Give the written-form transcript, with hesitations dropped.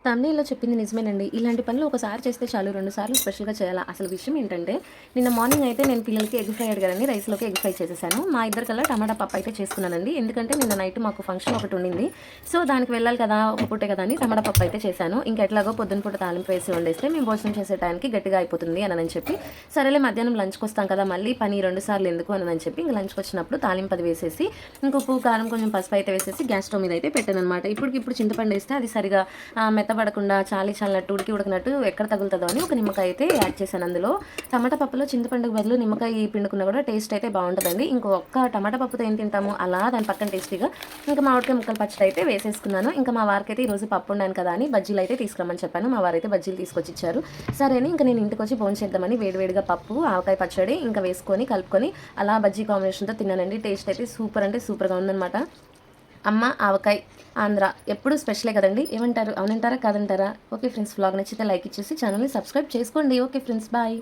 తమ్నెయిల్‌లో చెప్పింది నిజమేనండి. ఇలాంటి పనులు ఒకసారి చేస్తే చాలు 2 సార్లు స్పెషల్‌గా చేయాలా? అసలు విషయం ఏంటంటే, నిన్న మార్నింగ్ అయితే నేను పిల్లలకి ఎగ్ ఫ్రై అడిగారండి. రైస్‌లోకి ఎగ్ ఫ్రై చేసేసాను. మా ఇద్దరికల్లా టమాటా పప్పు అయితే చేసుకున్నానండి. ఎందుకంటే నిన్న నైట్ మాకు ఫంక్షన్ ఒకటి ఉండింది. సో, దానికి వెళ్ళాలి కదా! ఒక పూటే కదా అని టమాటా పప్పు అయితే చేశాను. ఇంకా ఎట్లాగో పొద్దున పూట తాలింపు వేసి వండేస్తే మేము భోజనం చేసే టైంకి గట్టిగా అయిపోతుంది అనని చెప్పి, సరేలే మధ్యాహ్నం లంచ్‌కొస్తాం కదా! మళ్ళీ పని 2 సార్లు ఎందుకు అనని చెప్పి ఇంక లంచ్‌కొచ్చినప్పుడు తాలింపు అది వేసేసి, ఇంక ఉప్పు, కారం, కొంచెం పసుపు అయితే వేసేసి గ్యాస్ స్టవ్ మీద అయితే పెట్టాననమాట. ఇప్పటికిప్పుడు చింతపండేస్తే అది సరిగా మెత్తబడకుండా చాలినట్టు, ఉడికి ఉడకనట్టు ఎక్కడ తగులుతదో అని ఒక నిమ్మకాయ అయితే యాడ్ చేశాను అందులో. టమాటా పప్పులో చింతపండుకు బదులు నిమ్మకాయ పిండుకున్నా కూడా టేస్ట్ అయితే బావుంటదండి. ఒక్క టమాటా పప్పుతో ఏం తింటాము, అలా దాని పక్కన టేస్టీగా ఇంకా మామిడికాయ ముక్కలు పచ్చడి అయితే వేసేసుకున్నాను. ఇంకా మా వారికైతే ఈరోజు పప్పు వండాను కదా అని బజ్జీలయితే తీసుకురమ్మని చెప్పాను. మా వారైతే బజ్జీలు తీసుకొచ్చిచ్చారు. సరే అని ఇంక నేను ఇంటికొచ్చి భోంచేద్దామని వేడివేడిగా పప్పు, ఆవకాయ పచ్చడి ఇంకా వేసుకొని, కలుపుకొని అలా బజ్జీ కాంబినేషన్‌తో తిన్నానండి. టేస్ట్ అయితే సూపర్ అంటే సూపర్‌గా ఉందనమాట. అమ్మ ఆవకాయ్ ఆంధ్ర ఎప్పుడు స్పెషలే కదండీ! ఏమంటారు? అవునంటారా? కాదంటారా? ఓకే ఫ్రెండ్స్, వ్లాగ్ నచ్చితే లైక్ ఇచ్చేసి ఛానల్‌ని సబ్స్క్రైబ్ చేసుకోండి. Okay friends, bye.